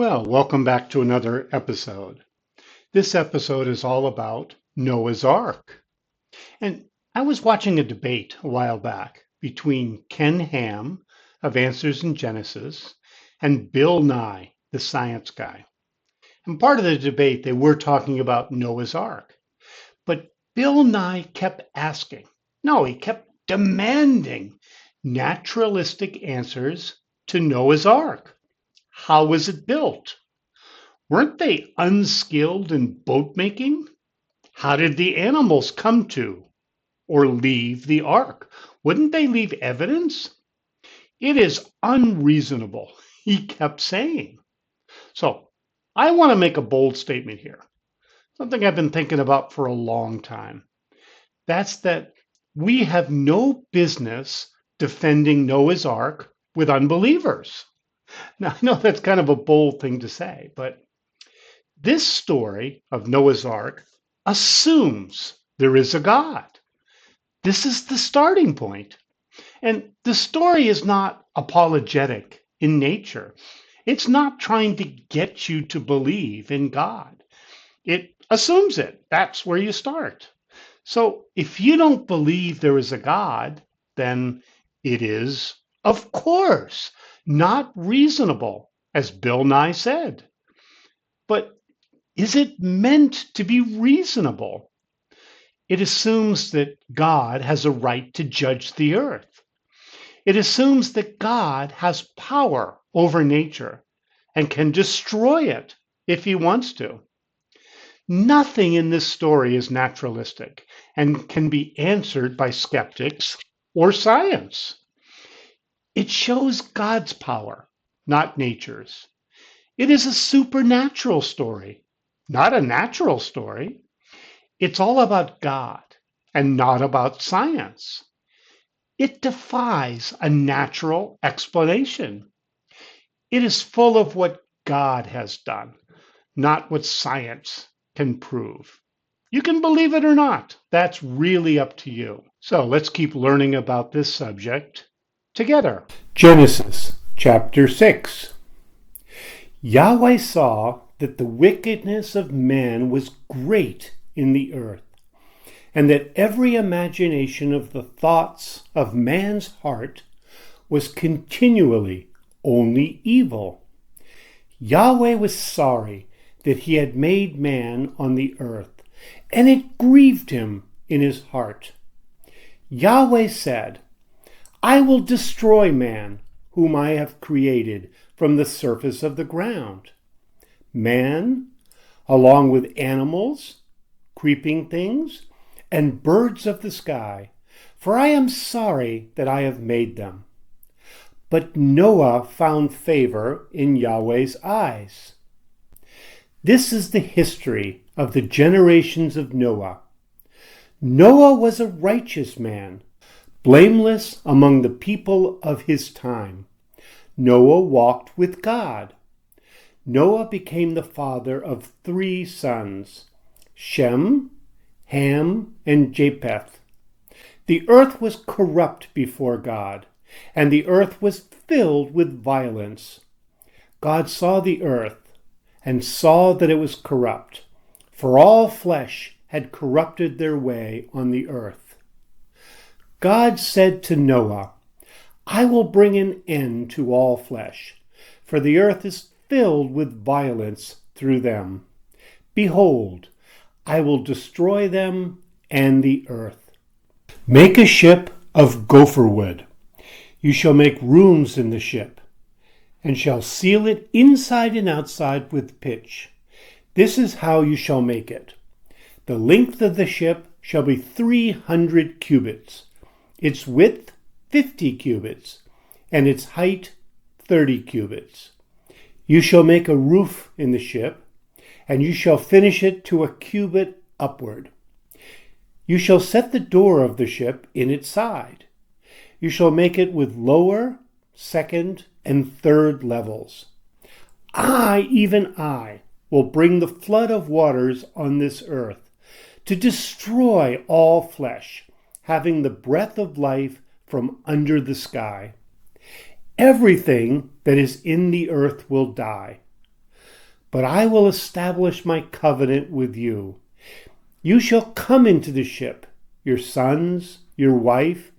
Well, welcome back to another episode. This episode is all about Noah's Ark. And I was watching a debate a while back between Ken Ham of Answers in Genesis and Bill Nye, the science guy. And part of the debate, they were talking about Noah's Ark. But Bill Nye kept asking, no, he kept demanding naturalistic answers to Noah's Ark. How was it built? Weren't they unskilled in boat making? How did the animals come to or leave the ark? Wouldn't they leave evidence? It is unreasonable, he kept saying. So I want to make a bold statement here, something I've been thinking about for a long time. That's that we have no business defending Noah's Ark with unbelievers. Now, I know that's kind of a bold thing to say, but this story of Noah's Ark assumes there is a God. This is the starting point. And the story is not apologetic in nature. It's not trying to get you to believe in God. It assumes it. That's where you start. So if you don't believe there is a God, then it is, of course, not reasonable, as Bill Nye said. But is it meant to be reasonable? It assumes that God has a right to judge the earth. It assumes that God has power over nature and can destroy it if he wants to. Nothing in this story is naturalistic and can be answered by skeptics or science. It shows God's power, not nature's. It is a supernatural story, not a natural story. It's all about God and not about science. It defies a natural explanation. It is full of what God has done, not what science can prove. You can believe it or not. That's really up to you. So let's keep learning about this subject together. Genesis chapter 6. Yahweh saw that the wickedness of man was great in the earth, and that every imagination of the thoughts of man's heart was continually only evil. Yahweh was sorry that he had made man on the earth, and it grieved him in his heart. Yahweh said, I will destroy man, whom I have created from the surface of the ground. Man, along with animals, creeping things, and birds of the sky, for I am sorry that I have made them. But Noah found favor in Yahweh's eyes. This is the history of the generations of Noah. Noah was a righteous man, blameless among the people of his time. Noah walked with God. Noah became the father of 3 sons, Shem, Ham, and Japheth. The earth was corrupt before God, and the earth was filled with violence. God saw the earth, and saw that it was corrupt, for all flesh had corrupted their way on the earth. God said to Noah, I will bring an end to all flesh, for the earth is filled with violence through them. Behold, I will destroy them and the earth. Make a ship of gopher wood. You shall make rooms in the ship, and shall seal it inside and outside with pitch. This is how you shall make it. The length of the ship shall be 300 cubits, its width 50 cubits, and its height 30 cubits. You shall make a roof in the ship, and you shall finish it to a cubit upward. You shall set the door of the ship in its side. You shall make it with lower, second, and third levels. I, even I, will bring the flood of waters on this earth to destroy all flesh, having the breath of life from under the sky. Everything that is in the earth will die. But I will establish my covenant with you. You shall come into the ship, your sons, your wife,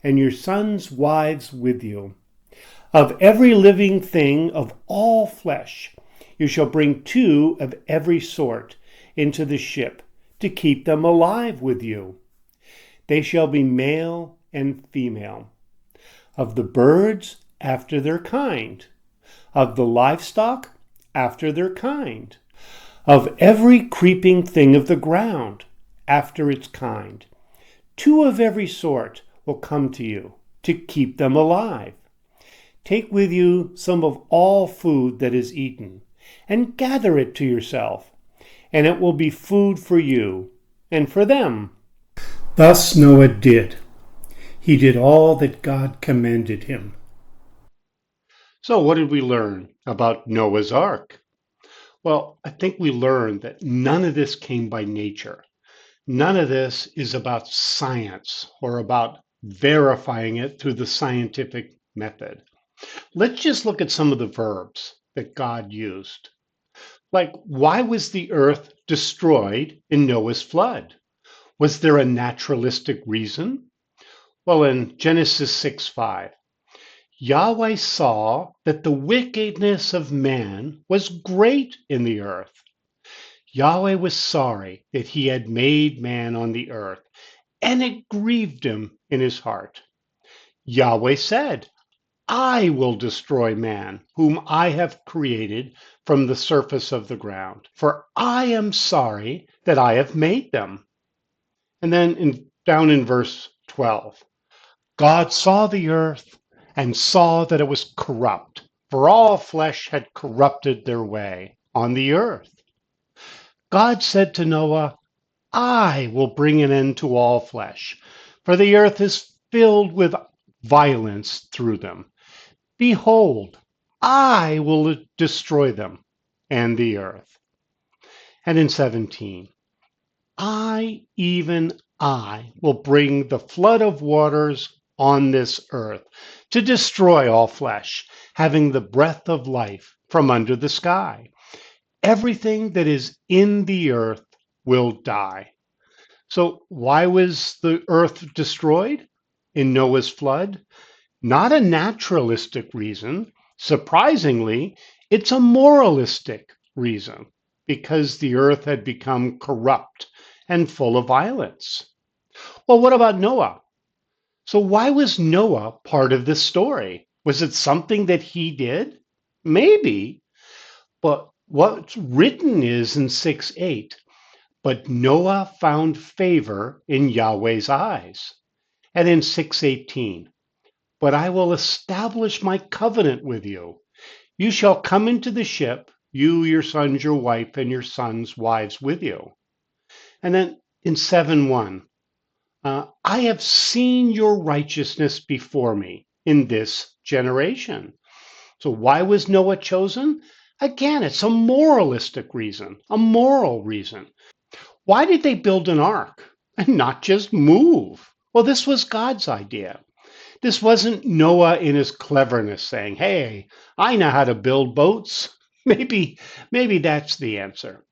and your sons' wives with you. Of every living thing of all flesh, you shall bring 2 of every sort into the ship to keep them alive with you. They shall be male and female. Of the birds, after their kind. Of the livestock, after their kind. Of every creeping thing of the ground, after its kind. 2 of every sort will come to you to keep them alive. Take with you some of all food that is eaten, and gather it to yourself, and it will be food for you and for them. Thus Noah did. He did all that God commanded him. So, what did we learn about Noah's Ark? Well, I think we learned that none of this came by nature. None of this is about science or about verifying it through the scientific method. Let's just look at some of the verbs that God used. Like, why was the earth destroyed in Noah's flood? Was there a naturalistic reason? Well, in Genesis 6:5, Yahweh saw that the wickedness of man was great in the earth. Yahweh was sorry that he had made man on the earth, and it grieved him in his heart. Yahweh said, I will destroy man, whom I have created from the surface of the ground, for I am sorry that I have made them. And then down in verse 12, God saw the earth and saw that it was corrupt, for all flesh had corrupted their way on the earth. God said to Noah, I will bring an end to all flesh, for the earth is filled with violence through them. Behold, I will destroy them and the earth. And in 17, even I, will bring the flood of waters on this earth to destroy all flesh, having the breath of life from under the sky. Everything that is in the earth will die. So why was the earth destroyed in Noah's flood? Not a naturalistic reason. Surprisingly, it's a moralistic reason because the earth had become corrupt and full of violence. Well, what about Noah? So why was Noah part of this story? Was it something that he did? Maybe, but what's written is in 6:8, but Noah found favor in Yahweh's eyes. And in 6:18, but I will establish my covenant with you. You shall come into the ship, you, your sons, your wife, and your sons' wives with you. And then in 7:1, I have seen your righteousness before me in this generation. So why was Noah chosen? Again, it's a moralistic reason, a moral reason. Why did they build an ark and not just move? Well, this was God's idea. This wasn't Noah in his cleverness saying, hey, I know how to build boats. Maybe that's the answer.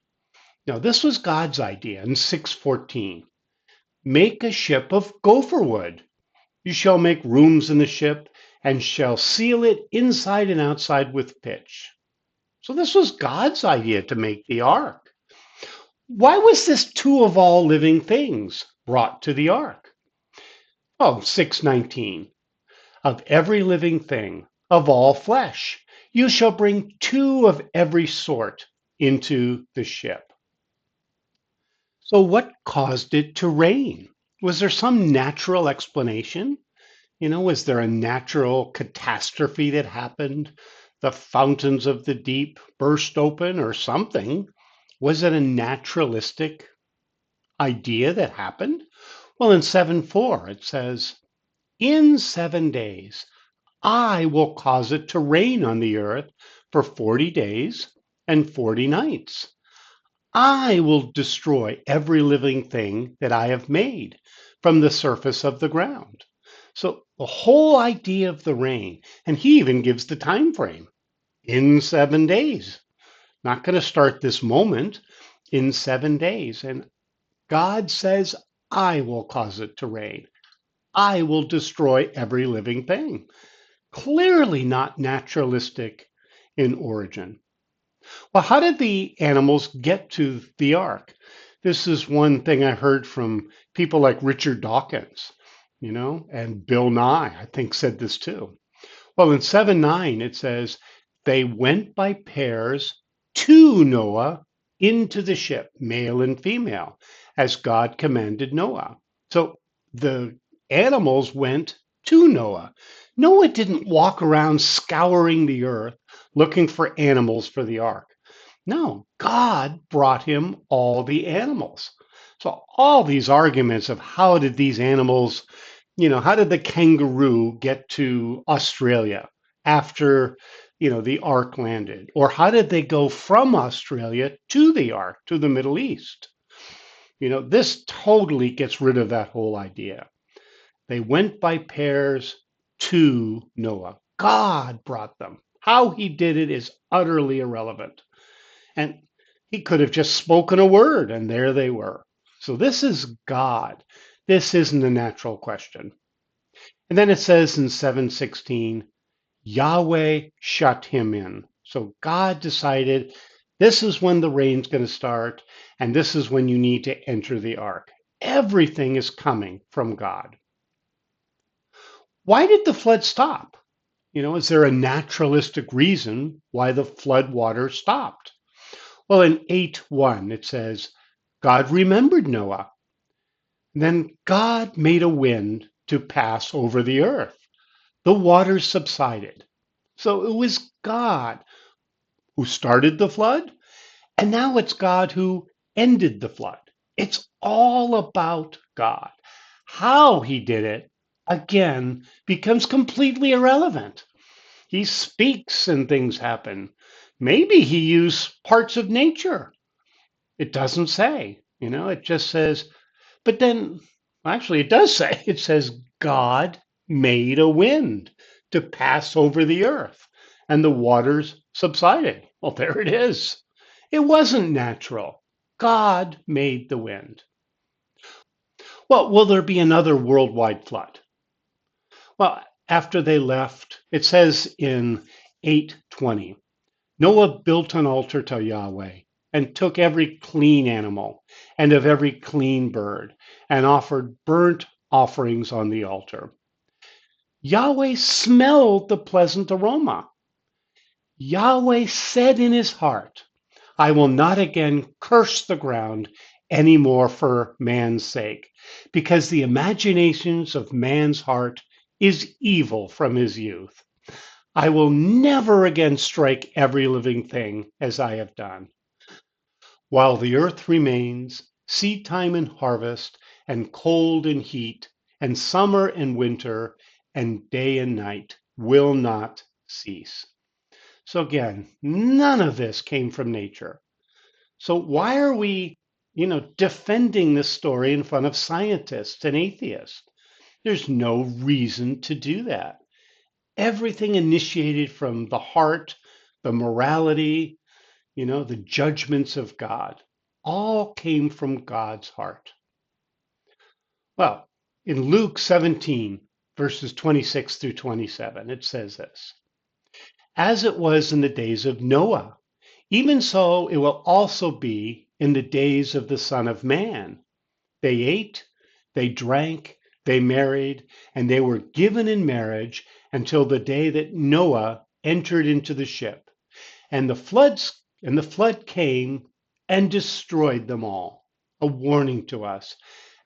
No, this was God's idea in 6:14. Make a ship of gopher wood. You shall make rooms in the ship and shall seal it inside and outside with pitch. So this was God's idea to make the ark. Why was this 2 of all living things brought to the ark? Oh, 6:19. Of every living thing, of all flesh, you shall bring 2 of every sort into the ship. So what caused it to rain? Was there some natural explanation? Was there a natural catastrophe that happened? The fountains of the deep burst open or something? Was it a naturalistic idea that happened? Well, in 7:4, it says, in 7 days, I will cause it to rain on the earth for 40 days and 40 nights. I will destroy every living thing that I have made from the surface of the ground. So the whole idea of the rain, and he even gives the time frame, in 7 days. not going to start this moment in 7 days. And God says, I will cause it to rain. I will destroy every living thing. Clearly not naturalistic in origin. Well, how did the animals get to the ark? This is one thing I heard from people like Richard Dawkins, and Bill Nye, I think, said this too. Well, in 7:9, it says, they went by pairs to Noah into the ship, male and female, as God commanded Noah. So the animals went to Noah. Noah didn't walk around scouring the earth looking for animals for the ark. No, God brought him all the animals. So all these arguments of how did these animals, how did the kangaroo get to Australia after, the ark landed? Or how did they go from Australia to the ark, to the Middle East? This totally gets rid of that whole idea. They went by pairs to Noah. God brought them. How he did it is utterly irrelevant. And he could have just spoken a word and there they were. So this is God. This isn't a natural question. And then it says in 7:16, Yahweh shut him in. So God decided this is when the rain's going to start and this is when you need to enter the ark. Everything is coming from God. Why did the flood stop? Is there a naturalistic reason why the flood water stopped? Well, in 8:1, it says, God remembered Noah. Then God made a wind to pass over the earth. The waters subsided. So it was God who started the flood, and now it's God who ended the flood. It's all about God. How he did it, again, becomes completely irrelevant. He speaks and things happen. Maybe he used parts of nature. It doesn't say, it just says, but then actually it does say, it says God made a wind to pass over the earth and the waters subsided. Well, there it is. It wasn't natural. God made the wind. Well, will there be another worldwide flood? Well, after they left, it says in 8:20, Noah built an altar to Yahweh and took every clean animal and of every clean bird and offered burnt offerings on the altar. Yahweh smelled the pleasant aroma. Yahweh said in his heart, I will not again curse the ground any more for man's sake, because the imaginations of man's heart is evil from his youth. I will never again strike every living thing as I have done. While the earth remains, seed time and harvest, and cold and heat, and summer and winter, and day and night will not cease. So again, none of this came from nature. So why are we, defending this story in front of scientists and atheists? There's no reason to do that. Everything initiated from the heart, the morality, the judgments of God, all came from God's heart. Well, in Luke 17, verses 26 through 27, it says this, as it was in the days of Noah, even so it will also be in the days of the Son of Man. They ate, they drank, they married, and they were given in marriage until the day that Noah entered into the ship. And the flood came and destroyed them all. A warning to us.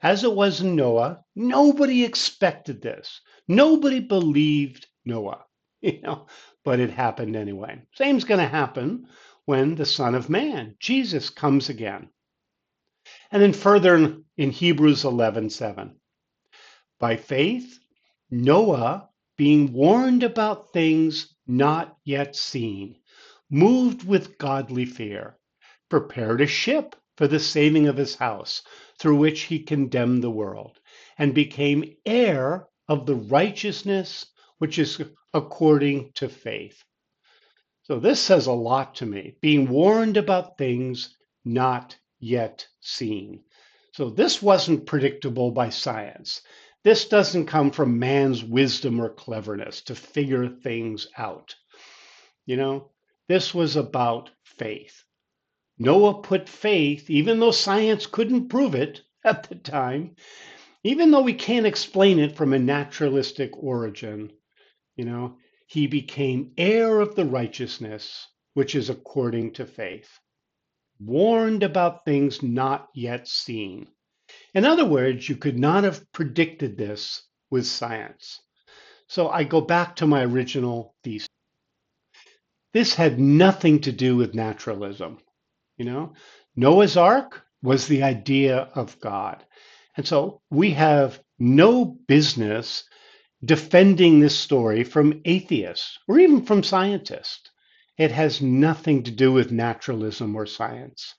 As it was in Noah, nobody expected this. Nobody believed Noah, but it happened anyway. Same's going to happen when the Son of Man, Jesus, comes again. And then further in Hebrews 11:7, by faith, Noah, being warned about things not yet seen, moved with godly fear, prepared a ship for the saving of his house, through which he condemned the world, and became heir of the righteousness which is according to faith. So this says a lot to me, being warned about things not yet seen. So this wasn't predictable by science. This doesn't come from man's wisdom or cleverness to figure things out. You know, this was about faith. Noah put faith, even though science couldn't prove it at the time, even though we can't explain it from a naturalistic origin, you know, he became heir of the righteousness which is according to faith, warned about things not yet seen. In other words, you could not have predicted this with science. So I go back to my original thesis. This had nothing to do with naturalism. You know, Noah's Ark was the idea of God. And so we have no business defending this story from atheists or even from scientists. It has nothing to do with naturalism or science.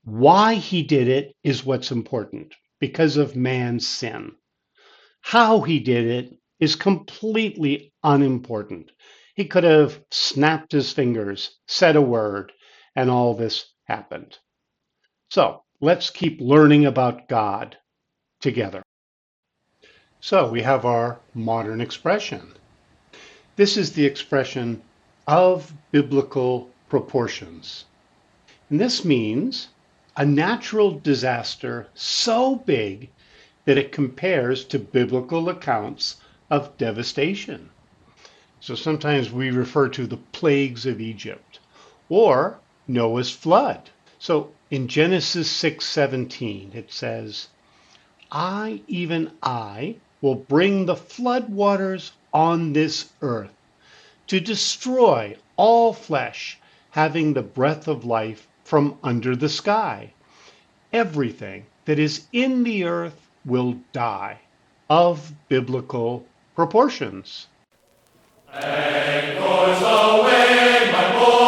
Why he did it is what's important because of man's sin. How he did it is completely unimportant. He could have snapped his fingers, said a word, and all this happened. So let's keep learning about God together. So we have our modern expression. This is the expression of biblical proportions. And this means a natural disaster so big that it compares to biblical accounts of devastation. So sometimes we refer to the plagues of Egypt or Noah's flood. So in Genesis 6:17, it says, I, even I, will bring the flood waters on this earth to destroy all flesh having the breath of life from under the sky. Everything that is in the earth will die, of biblical proportions. Anchors aweigh, my boy.